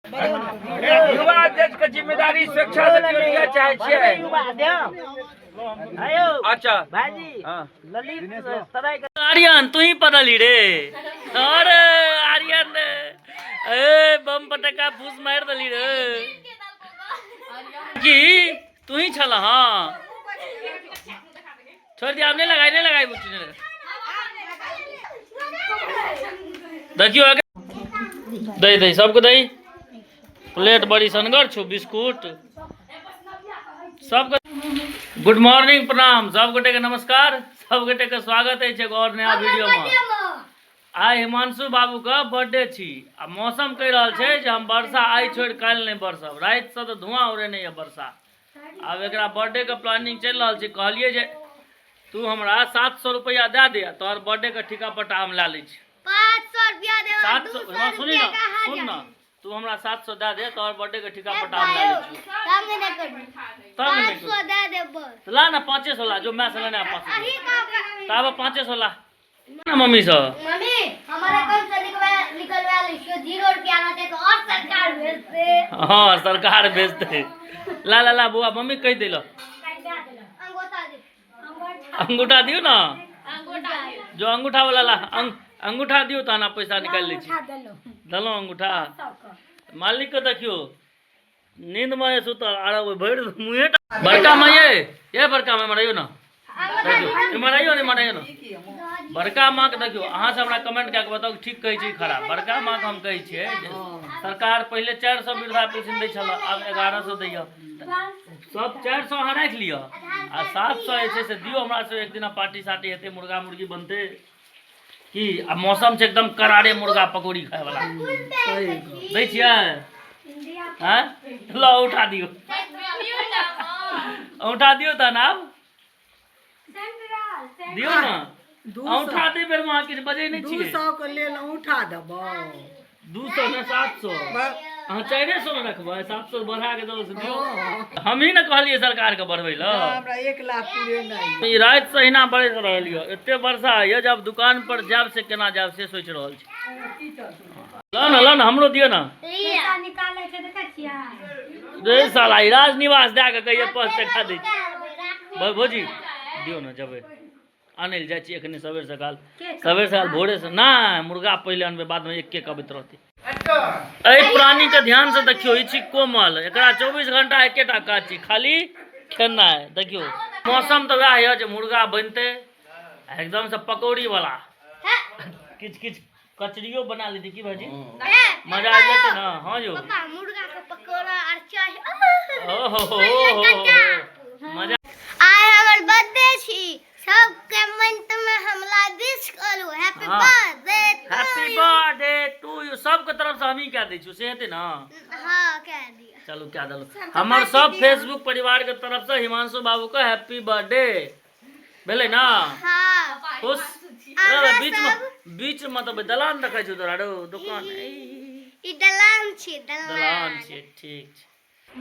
युवा अध्यक्ष के जिम्मेदारी स्वेच्छा से लिया चाहे छियै। अच्छा भाजी हाँ ललित सराय आर्यन तू ही पड़ली रे। अरे आर्यन ए बम पटका फूस मार दली रे की तू ही छल। हाँ छोड़ दिया, नहीं लगाई बुच्ची ने लगा। देखियो आगे दही सबको दही प्लेट बड़ी सनगर छो बिस्कुट सबके। गुड मॉर्निंग प्रणाम सब गोटे के नमस्कार, सब गोटे के स्वागत है और नया वीडियो में। आई हिमांशु बाबू का बर्थडे छी आ मौसम कह रहा है जे हम वर्षा आई छोड़ कल नहीं बरसब, रात से तो धुआं उड़े नहीं है वर्षा। अब एक बर्थडे के प्लानिंग चल रहा है। कहलिए जे तू हमरा 700 रुपया दे दे तोहर बर्थडे के ठिका पटा हम ला ली 500 रुपया दे 700 सुनी ना सुन ना तू हमरा 700 दे दे तोहर बर्थडे के ठिका पटा हम ला ली तब नहीं कर 500 दे दे बस ला ना 500 ला जो मैं से लेना 500 तब 500 ला ना मम्मी से। मम्मी हमारे अकाउंट से निकलवा लीजिए 0 रुपया आते तो और सरकार भेजते। हाँ सरकार भेजते। ला बुआ मम्मी कह दिलो अंगूठा दे अंगूठा दियो ना अंगूठा जो अंगूठा वाला ला अंगूठा दियो ता ना पैसा निकाल ली दलो अंगूठा। मालिक के देखियो नींद में सुतल आरा भर मुँहे बड़का माँ ये बड़का माँ मराइयो ना देखियो मराइयो नहीं मराइयो ना बड़का माँ के देखियो अहाँ से हमरा कमेंट क्या बताओ ठीक कहे छी खराब। बड़का माँ के हम कहे छिए सरकार पहले 400 वृद्धा पेंशन दै छल अब 1100 दैया सब 400 अहाँ राख लियो आ 700 ऐसे से दियो हमरा से एक दिन पार्टी साटी हेते मुर्गा मुर्गी बनते की। आ मौसम से एकदम करारे मुर्गा पकौड़ी खाए वाला दै छियै। हैं लो उठा दियो उठा दियो त ना दियो ना उठा दे बेर वहां के बजे नहीं छियै 200 के लेल उठा देबो 200 ना 700 हां 400 में रखबो 700 बढ़ा के दो से दियो। हम ही ना कहलिए सरकार के बढ़बै ल हमरा 1 लाख पूरे नहीं। ई रात से हिना बरस रहल य एते वर्षा है जब दुकान पर जाब से केना जाब से सोच रहल छी। ला ना हमरो दियो ना पैसा निकाले के देख छिया रे साला ई राज निवास दे के कहिए 5 टका दै छी भौजी दियो ना जबे अनिल जाय छी एखने सवेर सकाल भोरे से ना मुर्गा पहले अनबे बाद में एक अबैत रहते। एहि प्राणी के ध्यान से देखियो ई छी कोमल एकरा 24 घंटा एकेटा काज छी खाली खेना है। देखियो मौसम तो वह है जे मुर्गा बनते एकदम से पकौड़ी वाला किच कचरियो बना ली थी की भाजी मजा आ जाते ना। हाँ जो पापा मुर्गा का पकौड़ा और चाय ओहो मजा। आय हमर बर्थडे छी सब कमेंट में हमला विश करू हैप्पी बर्थडे टू यू सब के तरफ से हम ही क्या दै छी से हेते ना। हां कह दिया चलो क्या दलो हमर सब फेसबुक परिवार के तरफ से हिमांशु बाबू का हैप्पी बर्थडे भेले ना। हां खुश बीच में तो दलान देखै छ तोरा रो दुकान ई दलान छी ठीक छै।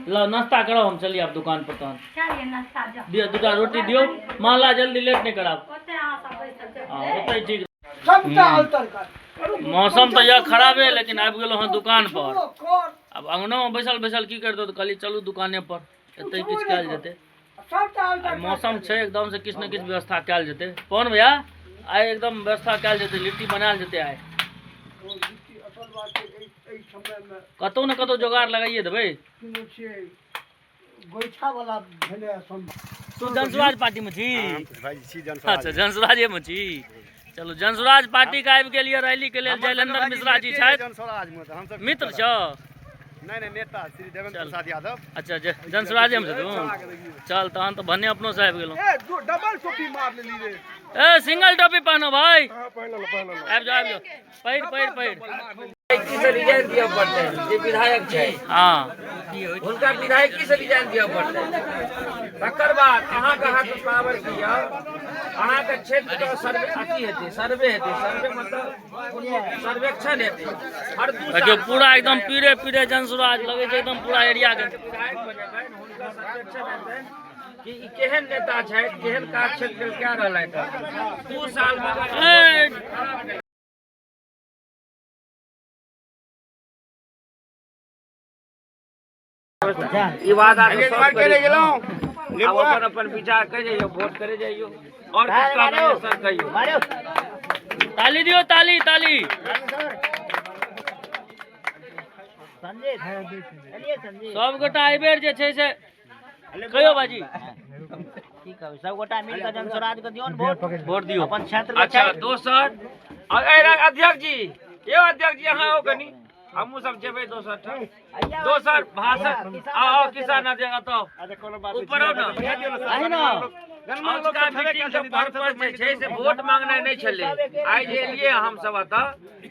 लो नाश्ता करो हम चलिए आप दुकान पर तहन चलिए नाश्ता जा दियो दुटा रोटी दियो माला जल्दी लेट नहीं कराब। हां ओतै ठीक मौसम तो यह खराब है लेकिन आबि गेलो हां दुकान पर। अब अंगना में बैसल की करतो तो कहली चलू दुकाने पर एतै किछ कैल जेते। मौसम छै एकदम से किछ न किछ व्यवस्था कैल जेते। कौन भैया आइ एकदम व्यवस्था कैल जेते लिट्टी बनाल जेते आइ कतौ न कतौ जोगाड़ लगाइए देबै। गोइठा वाला भेले तू जनसुराज पार्टी में छी अच्छा जनसुराजे में छी। चलो जनसुराज पार्टी का आबि गेलिए रैली के लिए जयलेंद्र मिश्रा जी छथि मित्र छ नहीं नेता श्री देवेंद्र प्रसाद यादव। अच्छा जनसुराजे में तू चल तहन तो भन्ने अपनो से आबि गेलो डबल टोपी मार लेली रे ए सिंगल टोपी पहनो भाई पहनल आबि जाओ पहिर की से रिजाइन दिया पड़ते हैं जे विधायक छै। हां उनका विधायकी से रिजाइन दिया पड़ते हैं। तकर बाद अहाँ के हाथ पावर किया अहाँ के क्षेत्र का सर्वे मतलब सर्वेक्षण हेते हर देखियो पूरा एकदम पीरे जनसुराज लगे छै एकदम पूरा एरिया के विधायक बनेबै हुनका सर्वेक्षण हेतै कि ई केहन नेता छै केहन काज क्षेत्र क्या रहलै 2 साल में ई वादा के सब करे गेलौं अब अपन अपन विचार कर जाइयो वोट करे जाइयो और किस काम है सर कहियो ताली दियो ताली ताली सब गोटा एहि बेर जे छै से कहियो बाजी की कहबै सब गोटा मिल के जनस्वराज के दियौ वोट दियो अपन क्षेत्र के अच्छा दोसर अध्यक्ष जी यो अध्यक्ष जी अहाँ हो कनी हमहू सब जेबै दोसर भाषण आओ किसान अध्यक्ष तो ऊपर आओ ना आजका मीटिंग के पर्पस जे छै से वोट मांगनाइ नहीं छले आइ जे एलियै हम सब एतऽ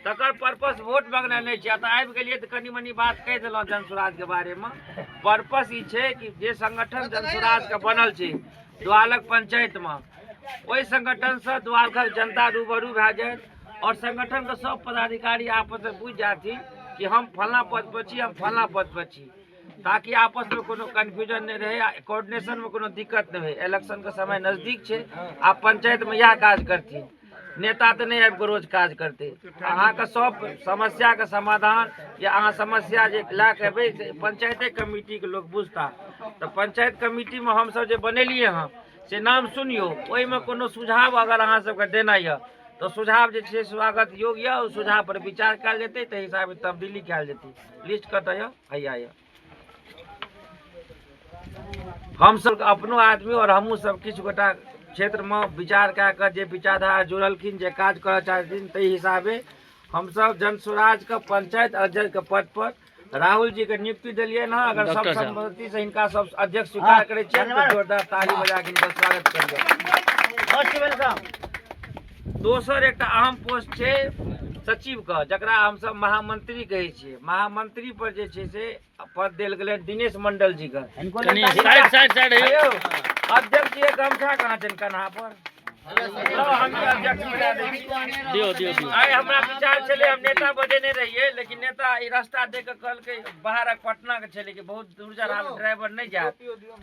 तकर पर्पस वोट मांगनाइ नहीं छै एतऽ आबि गेलियै तऽ कनी मनी बात कहि देलहुँ जनस्वराज के बारे में पर्पस ई छै कि जे संगठन जनस्वराज के बनल छै द्वालक पंचायत में ओहि संगठन से द्वालक जनता रूबरू भए जाए और संगठन के सब पदाधिकारी आपस में बुझ जाती कि हम फलना पद पर छी हम फलना पद पर छी ताकि आपस में कोनो कंफ्यूजन नहीं रहे कोऑर्डिनेशन में कोनो दिक्कत नहीं हो इलेक्शन के समय नजदीक है आप पंचायत में यह काज करती नेता तो नहीं आबि रोज काज करते अहाँ के सब समस्या के समाधान या अहाँ समस्या जे ला के एबै पंचायते कमेटी के लोग बुझता तो पंचायत कमेटी में हम सब जे बनेलिए हैं से नाम सुनियो ओहि में कोनो सुझाव अगर अहाँ सबके देना है तो सुझाव जे छै स्वागत योग्य है उस सुझाव पर विचार कयल जेतै ताहि हिसाबे तब्दीली कयल जेतै लिस्ट कतऽ यऽ हैया यऽ हम सब अपनो आदमी और हमहूँ सब किछु गोटा क्षेत्र में विचार कए कऽ जे विचारधारा जुड़लखिन जे काज करऽ चाहथिन ताहि हिसाबे हम सब जनस्वराज के पंचायत अध्यक्ष के पद पर राहुल जी के नियुक्ति दिलिए ना अगर सब सम्मति से हिनका सब अध्यक्ष स्वीकार करे छियै तो जोरदार ताली बजा के हिनका स्वागत करियौ दोसर एक अहम पोस्ट छै सचिव के जकरा हम सब महामंत्री कहै छियै महामंत्री पर जे छै से पद देल गेलै दिनेश मंडल जी के साइड अध्यक्ष जी गमछा कहाँ छनि कन्हा पर दियो आइ हमरा विचार छलै हम नेता बजेने रहियै लेकिन नेता ई रास्ता देख के कहलकै बाहर पटना के छलै कि बहुत दूर जा रहल ड्राइवर नहीं जात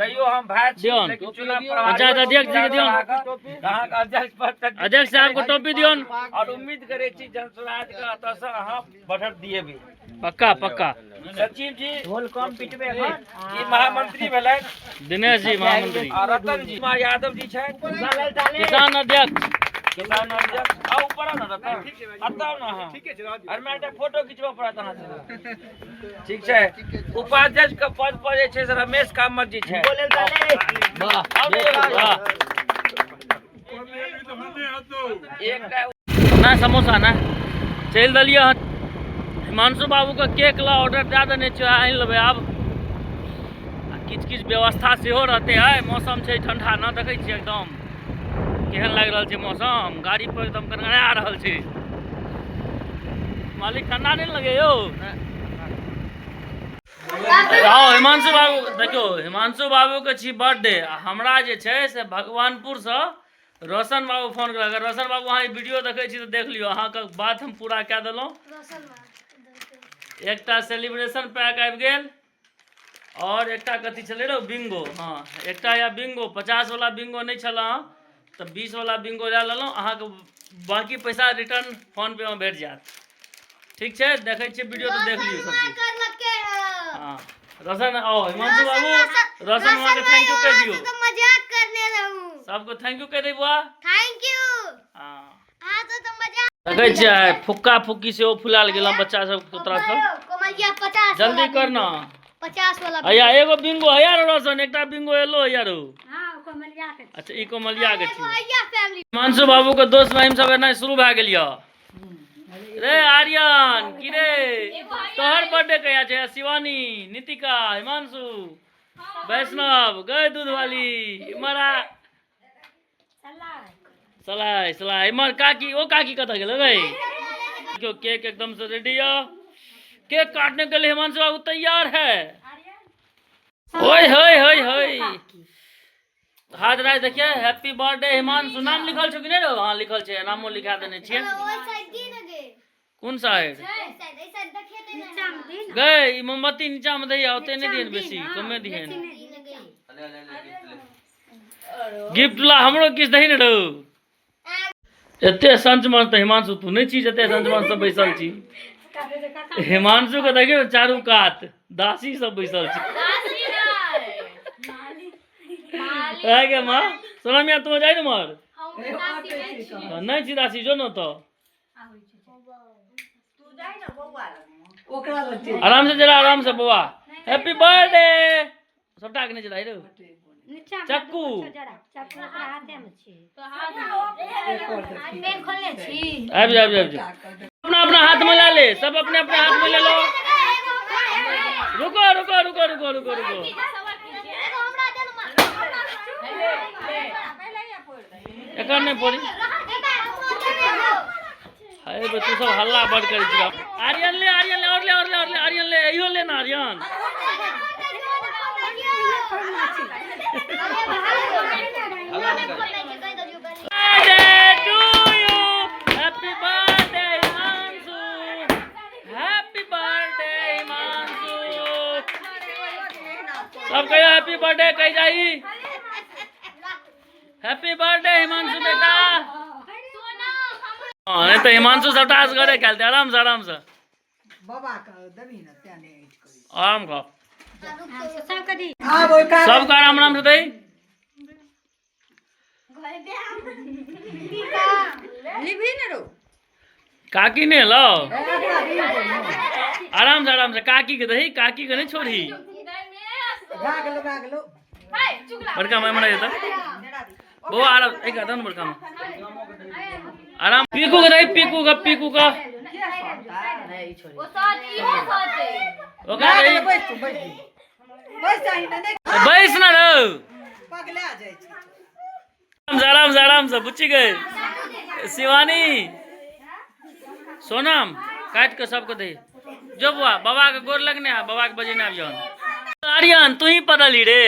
तैयो हम भाई छी लेकिन चुनाव पंचायत अध्यक्ष जी के दियौन अहाँ के अध्यक्ष पद अध्यक्ष साहब को टोपी दियौन और उम्मीद करे छी जनस्वराज के एतऽ से अहाँ बढ़त दिएबै पक्का पक्का सचिव जी ढोल कम पिटबे ई महामंत्री भेलै दिनेश जी महामंत्री और रतन जी कुमार यादव जी छै किसान अध्यक्ष आओ ऊपर आओ ना रतन अतौ ना हां अरे मैं एक फोटो खिंचबा पड़त अहाँ से ठीक छै उपाध्यक्ष के पद पर जे छै से रमेश कामत जी छै वाह एकटा ना समोसा ना चल दलिए हिमांशु बाबू के केक ला ऑर्डर दे देने छै आनि लेबै आब किछु किछु व्यवस्था सेहो रहते है मौसम छै ठंडा ना देखै छियै एकदम केहन लागि रहल छै मौसम गाड़ी पर एकदम गनगना रहल छै मालिक ठंडा नहीं लगे यो आओ हिमांशु बाबू देखियो हिमांशु बाबू के छी बर्थडे हमरा जे छै से भगवानपुर से रोशन बाबू फोन कर अगर रोशन बाबू अहाँ वीडियो देखै छी तो देख लियो अहाँ के बात हम पूरा कए देलहुँ एकटा सेलिब्रेशन पैक आबि गेल और एकटा कथी छलै रे बिंगो हाँ एकटा या बिंगो 50 वाला बिंगो नहीं छल तो 20 वाला बिंगो लए लेलहुँ अहाँ के बाकी पैसा रिटर्न फोन पे में भेट जायत ठीक छै देखै छियै वीडियो तो देख लियो सब चीज हाँ रोशन आओ हिमांशु बाबू रोशन वहाँ के थैंक यू कह दियो मजाक करने रहूं सबको थैंक यू कह दे बुआ थैंक यू हाँ तो मजाक देखै छियै फुक्का फुक्की से फुलाल गेल बच्चा सब के तरफ कोमलिया 50 जल्दी करना 50 वाला अया एगो बिंगो है यार रोशन एकटा बिंगो एलो यार हां कोमलिया के अच्छा ई कोमलिया के छी भैया फैमिली हिमांशु बाबू के दोस्त महिम सब एना शुरू भए गेल य रे आर्यन की रे तोहर बर्थडे कहिया छै शिवानी नितिका हिमांशु वैष्णव गए दूध वाली इमरा सलाह सलाह इमर काकी ओ काकी कत गेल गई क्यों केक एकदम से रेडी है केक काटने के लिए हिमांशु बाबू तैयार है ओए होय होय होय हाथ राय देखिए हैप्पी बर्थडे हिमांशु नाम लिखल छौ कि नहीं रो हां लिखल छै नामो लिखा देने छियै कौन साइड गए ई मोमबत्ती नीचा में दैया ओते नहीं दियन बेसी कमे दियन गिफ्ट ला हमरो किछ दही न रहो एते संचमन त हिमांशु तू नहीं छी जते संचमन सब बैसल छी हिमांशु के देखियो चारू कात दासी सब बैसल छै है के माँ सोना मिया तुम जाई न मर नहीं छी दासी जो न तो आराम से जरा आराम से बउआ हैप्पी बर्थडे सबटा के नहीं चलाई रे चक्कू आबि जा अपना अपना हाथ में ला ले सब अपने अपने हाथ में ले लो रुको रुको रुको रुको रुको रुको एकर नहीं पड़ी अरे बे तू सब हल्ला बड़ करै छी आर्यन ले और ले आर्यन ले इहो ले ना Aryan happy birthday Himanshu happy birthday Himanshu सब कहियो हैप्पी बर्थडे कह जाई हैप्पी बर्थडे हिमांशु बेटा नहीं तो हिमांशु सबटा असगरे खेलते आराम से बाबा का दबी ना त्याने आराम खाओ सबका राम राम से दई काकी ने लो आराम से काकी के दही काकी के नहीं छोड़ी बड़का मैं मना देता वो आराम एक आता ना बड़का में आराम पीकू का दही पीकू का बैस ना रो आराम से बुच्ची गए शिवानी सोनम काट के सबको दे जो बुआ बाबा के गोर लगने बाबा के बजे ना जान आर्यन तू ही पदली रे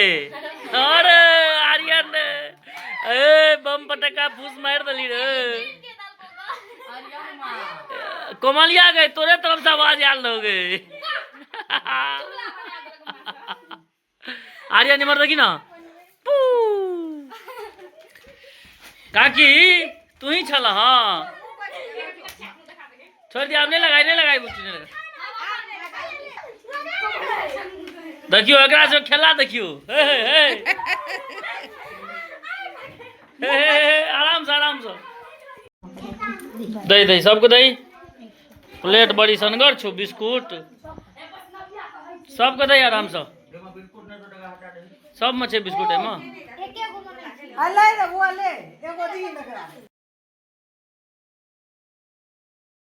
अरे आर्यन ए बम पटका फूस मार दली रे कोमलिया गए तोरे तरफ से आवाज आल हो गए आर्यन निमर देखी ना काकी तू ही छल हाँ छोड़ दिया नहीं लगाई बुच्ची नहीं लगाई देखियो एकरा से खेला देखियो आराम से दही सबको दही प्लेट बड़ी सनगर छो बिस्कुट सबको दही आराम से सब में छे बिस्कुट है मां